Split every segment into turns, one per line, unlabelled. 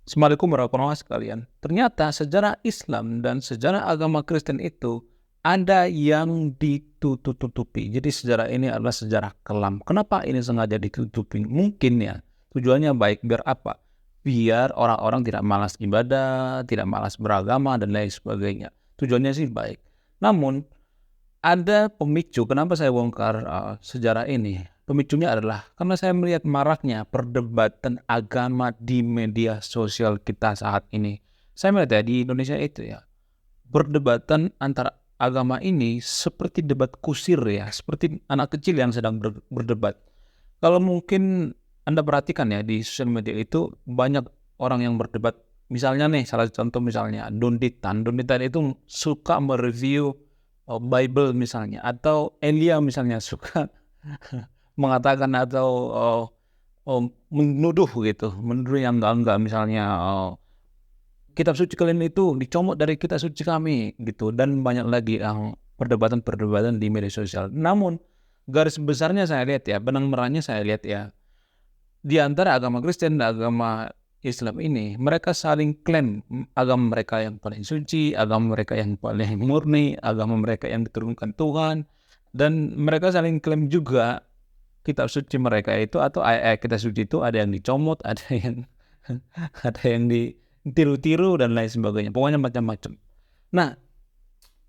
Assalamualaikum warahmatullahi wabarakatuh sekalian. Ternyata sejarah Islam dan sejarah agama Kristen itu ada yang ditutup-tutupi. Jadi sejarah ini adalah sejarah kelam. Kenapa ini sengaja ditutupi? Mungkin ya tujuannya baik, biar apa? Biar orang-orang tidak malas ibadah, tidak malas beragama dan lain sebagainya. Tujuannya sih baik. Namun ada pemicu kenapa saya bongkar sejarah ini. Pemicunya adalah karena saya melihat maraknya perdebatan agama di media sosial kita saat ini. Saya melihat ya di Indonesia itu ya, perdebatan antara agama ini seperti debat kusir ya, seperti anak kecil yang sedang berdebat. Kalau mungkin Anda perhatikan ya di sosial media itu banyak orang yang berdebat. Misalnya nih, salah satu contoh misalnya Donditan. Donditan itu suka mereview Bible misalnya, atau Elia misalnya suka mengatakan atau menuduh gitu, menuduh yang enggak misalnya kitab suci kalian itu dicomot dari kitab suci kami gitu, dan banyak lagi yang perdebatan-perdebatan di media sosial. Namun garis besarnya saya lihat ya, benang merahnya saya lihat ya, di antara agama Kristen dan agama Islam ini, mereka saling klaim agama mereka yang paling suci, agama mereka yang paling murni, agama mereka yang diturunkan Tuhan, dan mereka saling klaim juga kitab suci mereka itu atau ayat kitab suci itu ada yang dicomot, ada yang ada yang ditiru-tiru dan lain sebagainya. Pokoknya macam-macam. Nah,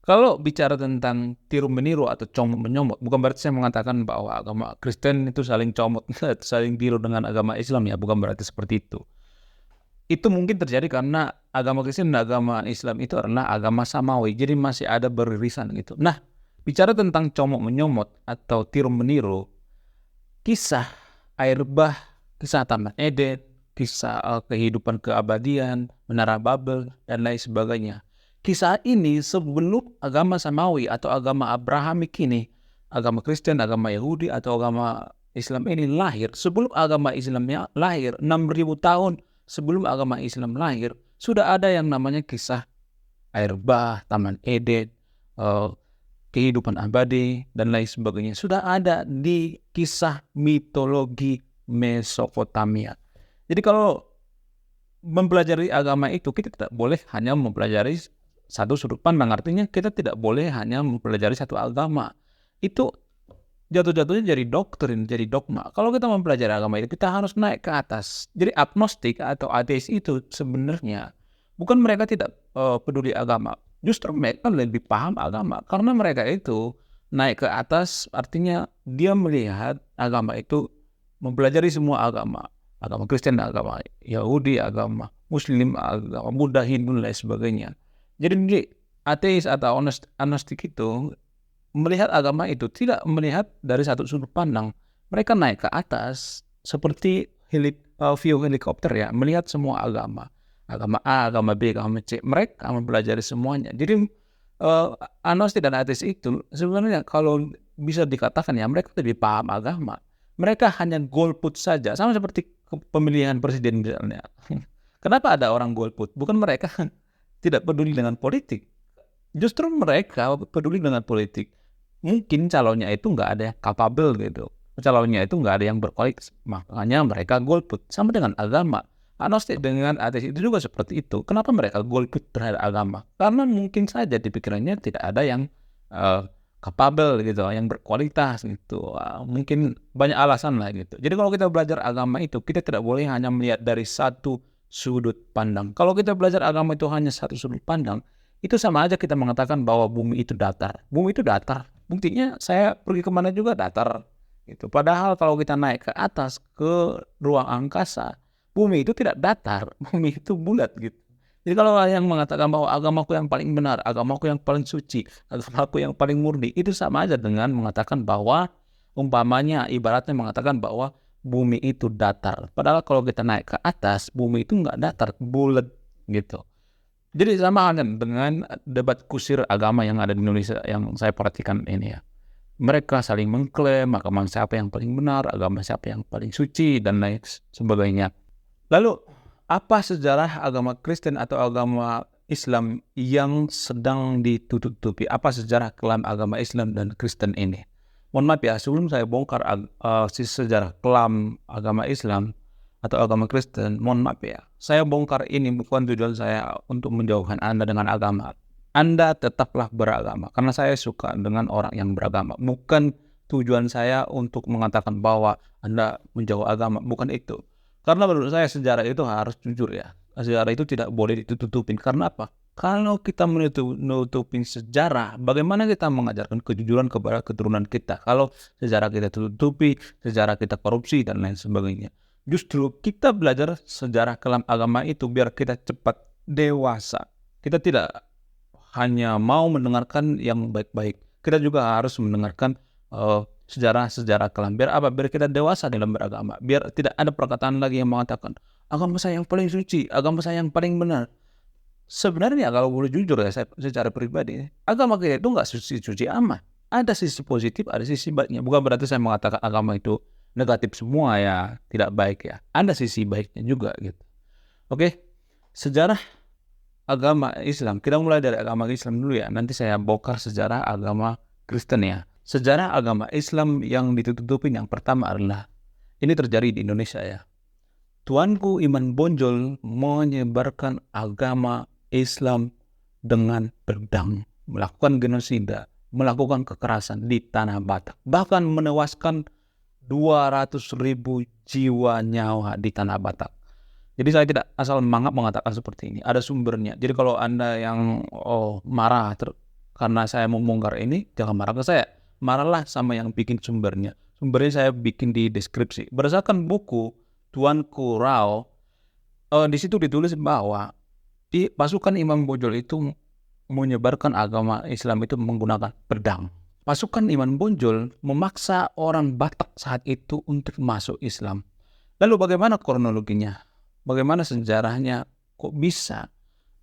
kalau bicara tentang tiru meniru atau comot menyomot, bukan berarti saya mengatakan bahwa agama Kristen itu saling comot, saling tiru dengan agama Islam ya, bukan berarti seperti itu. Itu mungkin terjadi karena agama Kristen dan agama Islam itu adalah agama samawi, jadi masih ada beririsan gitu. Nah, bicara tentang comot menyomot atau tiru meniru, kisah air bah, kisah Taman Eden, kisah kehidupan keabadian, Menara Babel, dan lain sebagainya. Kisah ini sebelum agama samawi atau agama Abrahamik ini, agama Kristen, agama Yahudi, atau agama Islam ini lahir, sebelum agama Islamnya lahir, 6.000 tahun sebelum agama Islam lahir, sudah ada yang namanya kisah air bah, Taman Eden, kehidupan abadi, dan lain sebagainya. Sudah ada di kisah mitologi Mesopotamia. Jadi kalau mempelajari agama itu, kita tidak boleh hanya mempelajari satu sudut pandang. Artinya kita tidak boleh hanya mempelajari satu agama. Itu jatuh-jatuhnya jadi doktrin, jadi dogma. Kalau kita mempelajari agama itu, kita harus naik ke atas. Jadi agnostik atau ateis itu sebenarnya bukan mereka tidak peduli agama. Justru mereka lebih paham agama. Karena mereka itu naik ke atas, artinya dia melihat agama itu mempelajari semua agama. Agama Kristen, agama Yahudi, agama Muslim, agama Buddha, Hindu, dan lain sebagainya. Jadi ateis atau agnostik itu melihat agama itu tidak melihat dari satu sudut pandang. Mereka naik ke atas seperti view helikopter ya, melihat semua agama. Agama A, agama B, agama C. Mereka mempelajari semuanya. Jadi agnostik dan ateis itu sebenarnya kalau bisa dikatakan ya, mereka lebih paham agama. Mereka hanya golput saja, sama seperti pemilihan presiden misalnya. Kenapa ada orang golput? Bukan mereka tidak peduli dengan politik. Justru mereka peduli dengan politik. Mungkin calonnya itu nggak ada yang capable gitu. Calonnya itu nggak ada yang berkualitas. Makanya mereka golput. Sama dengan agama. Agnostik dengan ateis itu juga seperti itu. Kenapa mereka golput terhadap agama? Karena mungkin saja di pikirannya tidak ada yang capable gitu, yang berkualitas gitu. Mungkin banyak alasan lah gitu. Jadi kalau kita belajar agama itu, kita tidak boleh hanya melihat dari satu sudut pandang. Kalau kita belajar agama itu hanya satu sudut pandang, itu sama aja kita mengatakan bahwa bumi itu datar. Bumi itu datar. Buktinya saya pergi kemana juga datar. Gitu. Padahal kalau kita naik ke atas, ke ruang angkasa, bumi itu tidak datar. Bumi itu bulat gitu. Jadi kalau yang mengatakan bahwa agamaku yang paling benar, agamaku yang paling suci, agamaku yang paling murni, itu sama aja dengan mengatakan bahwa umpamanya ibaratnya mengatakan bahwa bumi itu datar. Padahal kalau kita naik ke atas, bumi itu nggak datar, bulat gitu. Jadi sama halnya dengan debat kusir agama yang ada di Indonesia yang saya perhatikan ini ya. Mereka saling mengklaim agama siapa yang paling benar, agama siapa yang paling suci, dan lain sebagainya. Lalu, apa sejarah agama Kristen atau agama Islam yang sedang ditutupi? Apa sejarah kelam agama Islam dan Kristen ini? Mohon maaf ya, sebelum saya bongkar sejarah kelam agama Islam atau agama Kristen, mohon maaf ya, saya bongkar ini bukan tujuan saya untuk menjauhkan Anda dengan agama. Anda tetaplah beragama, karena saya suka dengan orang yang beragama. Bukan tujuan saya untuk mengatakan bahwa Anda menjauh agama, bukan itu. Karena menurut saya sejarah itu harus jujur ya. Sejarah itu tidak boleh ditutupin. Karena apa? Kalau kita menutupin sejarah, bagaimana kita mengajarkan kejujuran kepada keturunan kita? Kalau sejarah kita tutupi, sejarah kita korupsi, dan lain sebagainya. Justru kita belajar sejarah kelam agama itu biar kita cepat dewasa. Kita tidak hanya mau mendengarkan yang baik-baik. Kita juga harus mendengarkan sejarah-sejarah kelam. Biar apa? Biar kita dewasa dalam beragama. Biar tidak ada perkataan lagi yang mengatakan agama saya yang paling suci, agama saya yang paling benar. Sebenarnya kalau boleh jujur ya, saya secara pribadi, agama kita itu nggak suci-suci amat. Ada sisi positif, ada sisi baiknya. Bukan berarti saya mengatakan agama itu negatif semua ya, tidak baik ya. Ada sisi baiknya juga gitu. Oke, sejarah agama Islam. Kita mulai dari agama Islam dulu ya. Nanti saya bongkar sejarah agama Kristen ya. Sejarah agama Islam yang ditutupin yang pertama adalah ini terjadi di Indonesia ya. Tuanku Iman Bonjol menyebarkan agama Islam dengan pedang, melakukan genosida, melakukan kekerasan di Tanah Batak, bahkan menewaskan 200.000 jiwa nyawa di Tanah Batak. Jadi saya tidak asal mengatakan seperti ini, ada sumbernya. Jadi kalau Anda yang marah karena saya membongkar ini, jangan marah ke saya. Marahlah sama yang bikin sumbernya. Sumbernya saya bikin di deskripsi. Berdasarkan buku Tuanku Rao, di situ ditulis bahwa di pasukan Imam Bonjol itu menyebarkan agama Islam itu menggunakan pedang. Pasukan Imam Bonjol memaksa orang Batak saat itu untuk masuk Islam. Lalu bagaimana kronologinya? Bagaimana sejarahnya? Kok bisa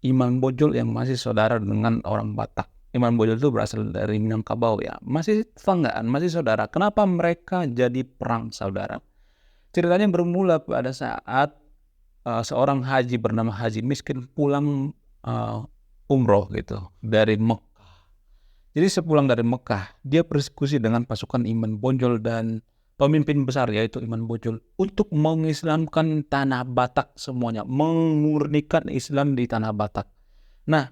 Imam Bonjol yang masih saudara dengan orang Batak? Imam Bonjol itu berasal dari Minangkabau ya. Masih tetanggaan, masih saudara. Kenapa mereka jadi perang saudara? Ceritanya bermula pada saat seorang haji bernama Haji Miskin pulang umroh gitu dari Mekah. Jadi sepulang dari Mekah, dia bersekusi dengan pasukan Iman Bonjol dan pemimpin besar yaitu Iman Bonjol untuk mengislamkan Tanah Batak semuanya, memurnikan Islam di Tanah Batak. Nah,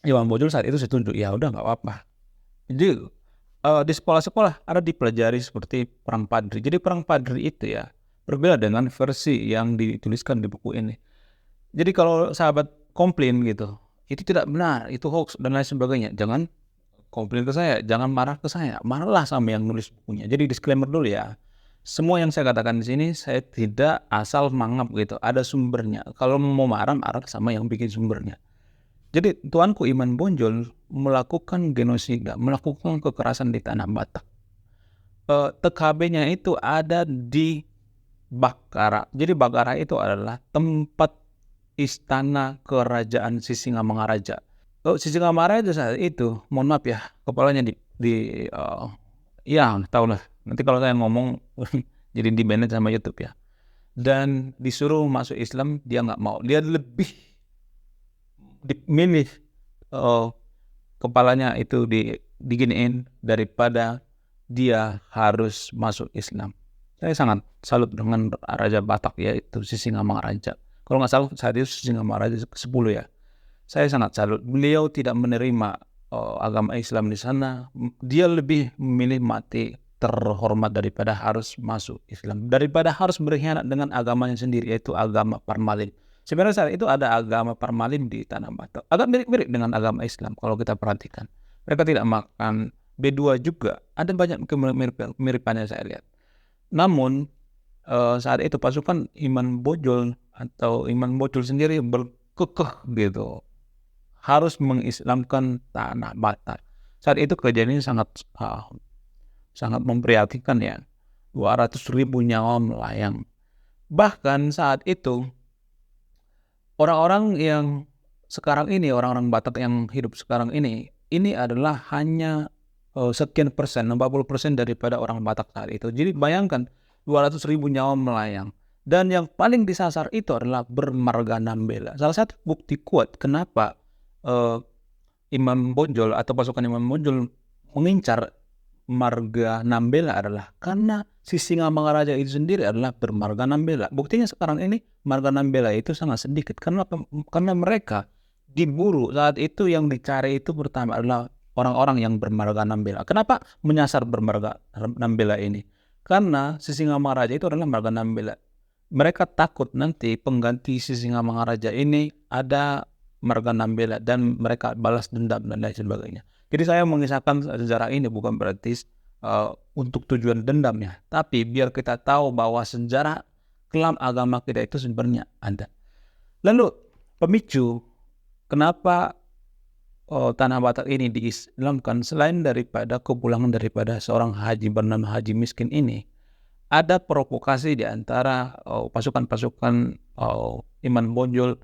Iman Bonjol saat itu setuju, ya udah nggak apa-apa. Jadi di sekolah-sekolah ada dipelajari seperti perang Padri. Jadi perang Padri itu ya berbeda dengan versi yang dituliskan di buku ini. Jadi kalau sahabat komplain gitu, itu tidak benar, itu hoax dan lain sebagainya, jangan komplain ke saya, jangan marah ke saya, marahlah sama yang nulis bukunya. Jadi disclaimer dulu ya, semua yang saya katakan di sini saya tidak asal mangap gitu, ada sumbernya. Kalau mau marah sama yang bikin sumbernya. Jadi Tuanku Iman Bonjol melakukan genosida, melakukan kekerasan di Tanah Batak. TKB-nya itu ada di Bakara. Jadi Bakara itu adalah tempat istana kerajaan Sisingamangaraja. Sisingamangaraja saat itu, mohon maaf ya, kepalanya ya tahu lah. Nanti kalau saya ngomong jadi di-banned sama YouTube ya. Dan disuruh masuk Islam, dia nggak mau. Dia lebih dimilih kepalanya itu diginiin daripada dia harus masuk Islam. Saya sangat salut dengan Raja Batak yaitu Sisingamangaraja. Kalau nggak salah saat itu Sisingamangaraja ke-10 ya. Saya sangat salut. Beliau tidak menerima agama Islam di sana. Dia lebih memilih mati terhormat daripada harus masuk Islam. Daripada harus berkhianat dengan agamanya sendiri yaitu agama Parmalin. Sebenarnya saat itu ada agama Parmalin di Tanah Batak. Agak mirip-mirip dengan agama Islam kalau kita perhatikan. Mereka tidak makan B2 juga. Ada banyak kemiripannya saya lihat. Namun saat itu pasukan Iman Bonjol atau Iman Bonjol sendiri berkekeh gitu harus mengislamkan Tanah Batak. Saat itu kejadiannya sangat memprihatinkan ya. 200.000 nyawa melayang. Bahkan saat itu orang-orang yang sekarang ini, orang-orang Batak yang hidup sekarang ini adalah hanya sekian persen, 40% daripada orang Batak saat itu. Jadi bayangkan 200.000 nyawa melayang. Dan yang paling disasar itu adalah bermarga Nambela. Salah satu bukti kuat kenapa Imam Bonjol atau pasukan Imam Bonjol mengincar marga Nambela adalah karena si Singamangaraja itu sendiri adalah bermarga Nambela. Buktinya sekarang ini marga Nambela itu sangat sedikit karena mereka diburu. Saat itu yang dicari itu pertama adalah orang-orang yang bermarga Nambela. Kenapa menyasar bermarga Nambela ini? Karena si Singamangaraja itu adalah marga Nambela. Mereka takut nanti pengganti si Singamangaraja ini ada marga Nambela dan mereka balas dendam dan lain sebagainya. Jadi saya mengisahkan sejarah ini bukan berarti untuk tujuan dendam ya, tapi biar kita tahu bahwa sejarah kelam agama kita itu sebenarnya ada. Lalu pemicu kenapa Tanah Batak ini diislamkan selain daripada kepulangan daripada seorang haji bernama Haji Miskin ini, ada provokasi di antara pasukan-pasukan Iman Bonjol.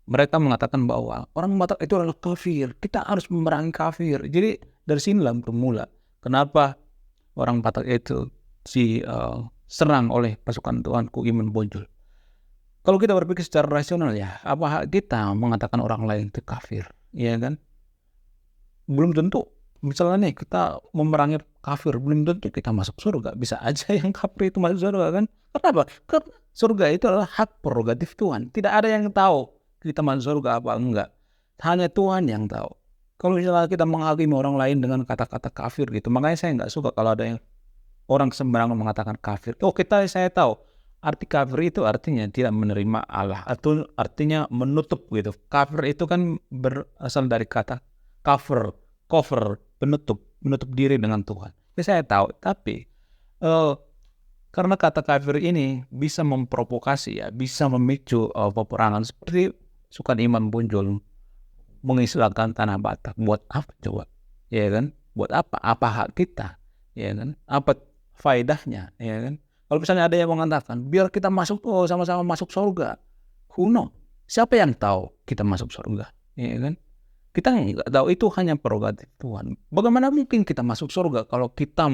Mereka mengatakan bahwa orang Batak itu adalah kafir, kita harus memerangi kafir. Jadi dari sinilah bermula kenapa orang Batak itu serang oleh pasukan Tuanku Iman Bonjol. Kalau kita berpikir secara rasional ya, apa hak kita mengatakan orang lain itu kafir, ya kan? Belum tentu, misalnya nih kita memerangi kafir, belum tentu kita masuk surga. Bisa aja yang kafir itu masuk surga kan? Kenapa? Karena surga itu adalah hak prerogatif Tuhan. Tidak ada yang tahu kita masuk surga apa enggak. Hanya Tuhan yang tahu. Kalau misalnya kita menghakimi orang lain dengan kata-kata kafir gitu, makanya saya nggak suka kalau ada yang orang sembarangan mengatakan kafir. Saya tahu. Arti kafir itu artinya tidak menerima Allah, atau artinya menutup gitu. Kafir itu kan berasal dari kata cover, menutup diri dengan Tuhan. Saya tahu, tapi karena kata kafir ini bisa memprovokasi ya, bisa memicu peperangan seperti Sukan Iman Bonjol mengislamkan Tanah Batak. Buat apa coba? Ya kan? Buat apa? Apa hak kita? Ya kan? Apa faedahnya? Ya kan? Kalau misalnya ada yang mengatakan biar kita masuk sama-sama masuk surga. Who know? Siapa yang tahu kita masuk surga? Ya kan? Kita nggak tahu, itu hanya prerogatif Tuhan. Bagaimana mungkin kita masuk surga kalau kita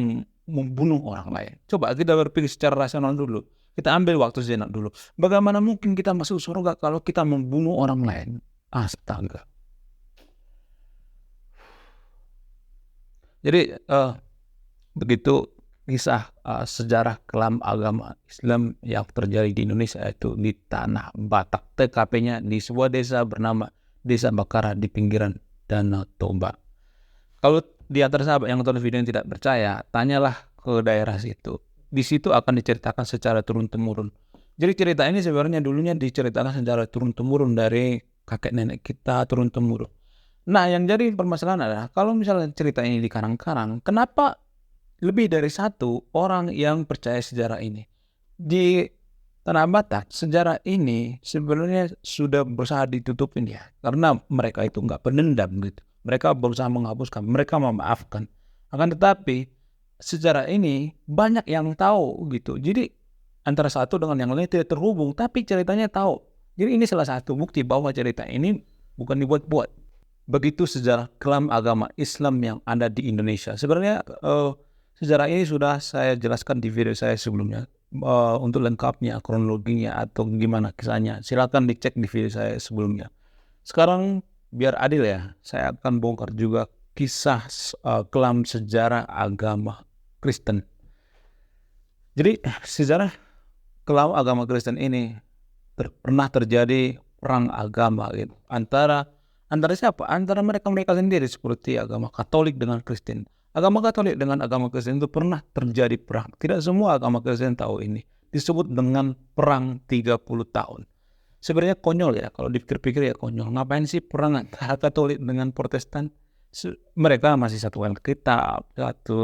membunuh orang lain? Coba kita berpikir secara rasional dulu. Kita ambil waktu sejenak dulu. Bagaimana mungkin kita masuk surga kalau kita membunuh orang lain? Astaga. Jadi begitu kisah sejarah kelam agama Islam yang terjadi di Indonesia, itu di Tanah Batak. TKP-nya di sebuah desa bernama Desa Bakara di pinggiran Danau Toba. Kalau di antara sahabat yang nonton video yang tidak percaya, tanyalah ke daerah situ. Di situ akan diceritakan secara turun-temurun. Jadi cerita ini sebenarnya dulunya diceritakan secara turun-temurun dari kakek nenek kita, turun-temurun. Nah, yang jadi permasalahan adalah kalau misalnya cerita ini dikarang-karang, kenapa lebih dari satu orang yang percaya sejarah ini? Di Tanah Batak, sejarah ini sebenarnya sudah berusaha ditutupin ya, karena mereka itu nggak penendam gitu. Mereka berusaha menghapuskan, mereka memaafkan. Akan tetapi sejarah ini banyak yang tahu gitu. Jadi antara satu dengan yang lain tidak terhubung, tapi ceritanya tahu. Jadi ini salah satu bukti bahwa cerita ini bukan dibuat-buat. Begitu sejarah kelam agama Islam yang ada di Indonesia. Sebenarnya sejarah ini sudah saya jelaskan di video saya sebelumnya. Untuk lengkapnya, kronologinya atau gimana kisahnya, silakan dicek di video saya sebelumnya. Sekarang biar adil ya, saya akan bongkar juga kisah kelam sejarah agama Kristen. Jadi sejarah kelam agama Kristen ini pernah terjadi perang agama gitu. Antara siapa? Antara mereka sendiri, seperti agama Katolik dengan Kristen. Agama Katolik dengan agama Kristen itu pernah terjadi perang. Tidak semua agama Kristen tahu ini. Disebut dengan perang 30 tahun. Sebenarnya konyol ya, kalau dipikir-pikir ya konyol. Ngapain sih perang antara Katolik dengan Protestan? Mereka masih satu Alkitab, satu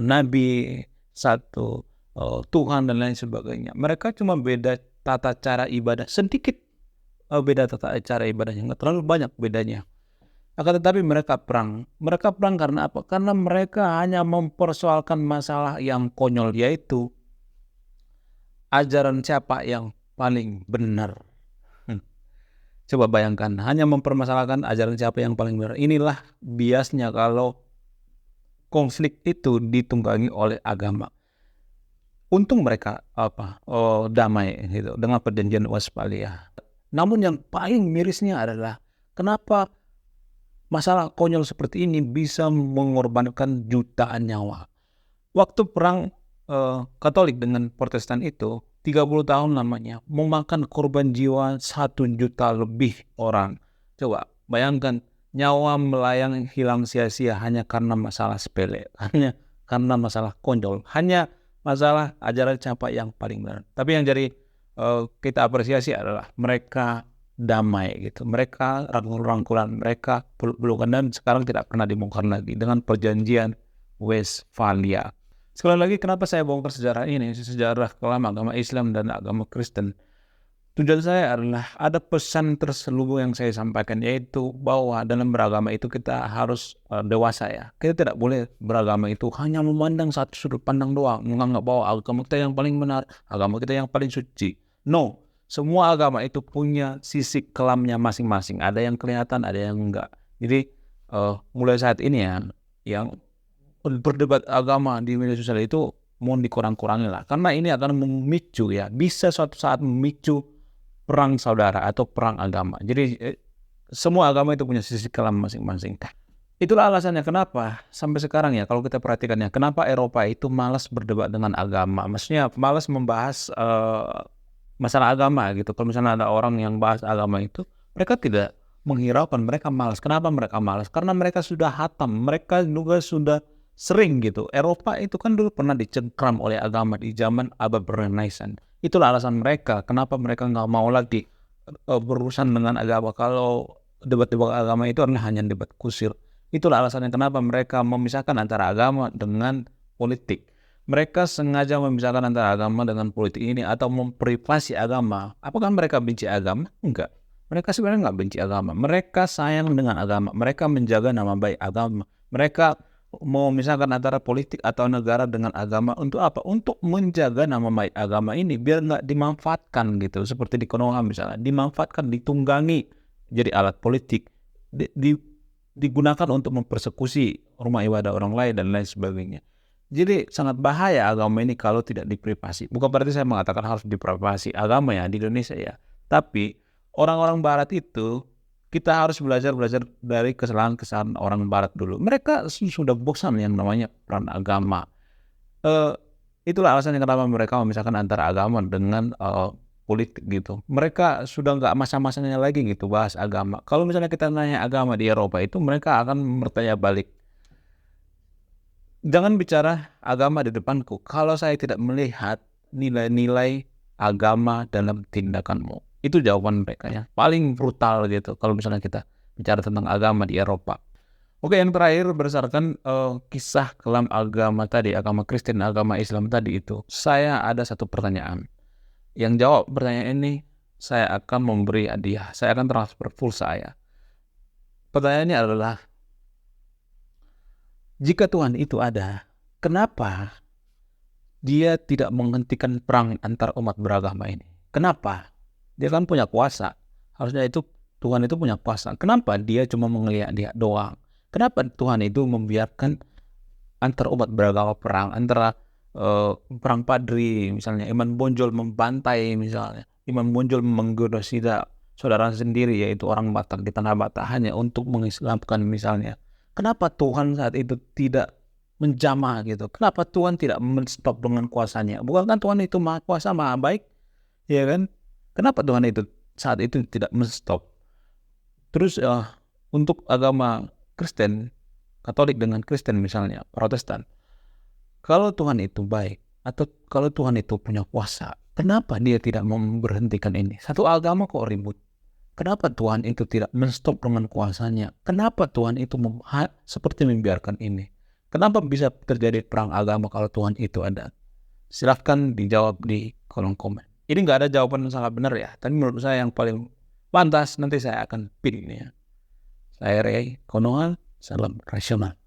Nabi, satu Tuhan dan lain sebagainya. Mereka cuma beda tata cara ibadah sedikit. Beda tata cara ibadahnya, nggak terlalu banyak bedanya. Akan tetapi mereka perang. Mereka perang karena apa? Karena mereka hanya mempersoalkan masalah yang konyol, yaitu ajaran siapa yang paling benar. Coba bayangkan, hanya mempermasalahkan ajaran siapa yang paling benar. Inilah biasnya kalau konflik itu ditunggangi oleh agama. Untung mereka damai gitu dengan perjanjian Westphalia. Namun yang paling mirisnya adalah kenapa masalah konyol seperti ini bisa mengorbankan jutaan nyawa. Waktu perang Katolik dengan Protestan itu 30 tahun lamanya, memakan korban jiwa 1 juta lebih orang. Coba bayangkan, nyawa melayang hilang sia-sia hanya karena masalah sepele, hanya karena masalah konyol, hanya masalah ajaran capai yang paling benar. Tapi yang jadi kita apresiasi adalah mereka damai gitu, mereka rangkul-rangkulan, mereka peluk-pelukan, dan sekarang tidak pernah dibongkar lagi dengan perjanjian Westphalia. Sekali lagi, kenapa saya bongkar sejarah ini, sejarah kelam agama Islam dan agama Kristen? Tujuan saya adalah ada pesan terselubung yang saya sampaikan, yaitu bahwa dalam beragama itu kita harus dewasa ya. Kita tidak boleh beragama itu hanya memandang satu sudut pandang doang, menganggap bahwa agama kita yang paling benar, agama kita yang paling suci. No, semua agama itu punya sisi kelamnya masing-masing. Ada yang kelihatan, ada yang enggak. Jadi mulai saat ini ya, yang berdebat agama di media sosial itu mohon dikurang-kurangi lah, karena ini akan memicu ya, bisa suatu saat memicu perang saudara atau perang agama. Jadi semua agama itu punya sisi kelam masing-masing. Itulah alasannya kenapa sampai sekarang ya, kalau kita perhatikan ya, kenapa Eropa itu malas berdebat dengan agama, maksudnya malas membahas masalah agama gitu. Kalau misalnya ada orang yang bahas agama itu, mereka tidak menghiraukan, mereka malas. Kenapa mereka malas? Karena mereka sudah hatam, mereka juga sudah sering gitu. Eropa itu kan dulu pernah dicengkram oleh agama di zaman abad Renaissance. Itulah alasan mereka kenapa mereka nggak mau lagi berurusan dengan agama. Kalau debat-debat agama itu adalah hanya debat kusir. Itulah alasannya kenapa mereka memisahkan antara agama dengan politik. Mereka sengaja memisahkan antara agama dengan politik ini atau memprivasi agama. Apakah mereka benci agama? Enggak. Mereka sebenarnya nggak benci agama. Mereka sayang dengan agama. Mereka menjaga nama baik agama. Mereka mau misalkan antara politik atau negara dengan agama untuk apa? Untuk menjaga nama baik agama ini biar nggak dimanfaatkan gitu. Seperti di Konoha misalnya, dimanfaatkan, ditunggangi jadi alat politik, digunakan untuk mempersekusi rumah ibadah orang lain dan lain sebagainya. Jadi sangat bahaya agama ini kalau tidak diprivasi. Bukan berarti saya mengatakan harus diprivasi agama ya di Indonesia ya. Tapi orang-orang Barat itu, kita harus belajar dari kesalahan-kesalahan orang Barat dulu. Mereka sudah bosan yang namanya peran agama. Itulah alasannya kenapa mereka memisahkan antara agama dengan politik gitu. Mereka sudah nggak masa-masanya lagi gitu bahas agama. Kalau misalnya kita nanya agama di Eropa itu, mereka akan bertanya balik, jangan bicara agama di depanku kalau saya tidak melihat nilai-nilai agama dalam tindakanmu. Itu jawaban mereka ya, paling brutal gitu kalau misalnya kita bicara tentang agama di Eropa. Oke, yang terakhir berdasarkan kisah kelam agama tadi, agama Kristen, agama Islam tadi itu, saya ada satu pertanyaan. Yang jawab pertanyaan ini, saya akan memberi hadiah, saya akan transfer full saya. Pertanyaannya adalah, jika Tuhan itu ada, kenapa dia tidak menghentikan perang antar umat beragama ini? Kenapa? Dia kan punya kuasa. Harusnya itu Tuhan itu punya kuasa. Kenapa dia cuma melihat doang? Kenapa Tuhan itu membiarkan antar umat beragama perang, antara perang Padri misalnya, Imam Bonjol membantai misalnya, Imam Bonjol menggenosida saudara sendiri yaitu orang Batak di tanah Batak hanya untuk mengislamkan misalnya. Kenapa Tuhan saat itu tidak menjamah gitu? Kenapa Tuhan tidak menstop dengan kuasanya? Bukankah Tuhan itu maha kuasa, maha baik? Ya kan? Kenapa Tuhan itu saat itu tidak menstop? Terus untuk agama Kristen, Katolik dengan Kristen misalnya, Protestan, kalau Tuhan itu baik atau kalau Tuhan itu punya kuasa, kenapa dia tidak memberhentikan ini? Satu agama kok ribut. Kenapa Tuhan itu tidak menstop dengan kuasanya? Kenapa Tuhan itu seperti membiarkan ini? Kenapa bisa terjadi perang agama kalau Tuhan itu ada? Silahkan dijawab di kolom komen. Ini nggak ada jawaban yang sangat benar ya, tapi menurut saya yang paling pantas nanti saya akan pilih ini ya. Saya Ray Konoha, salam rasional.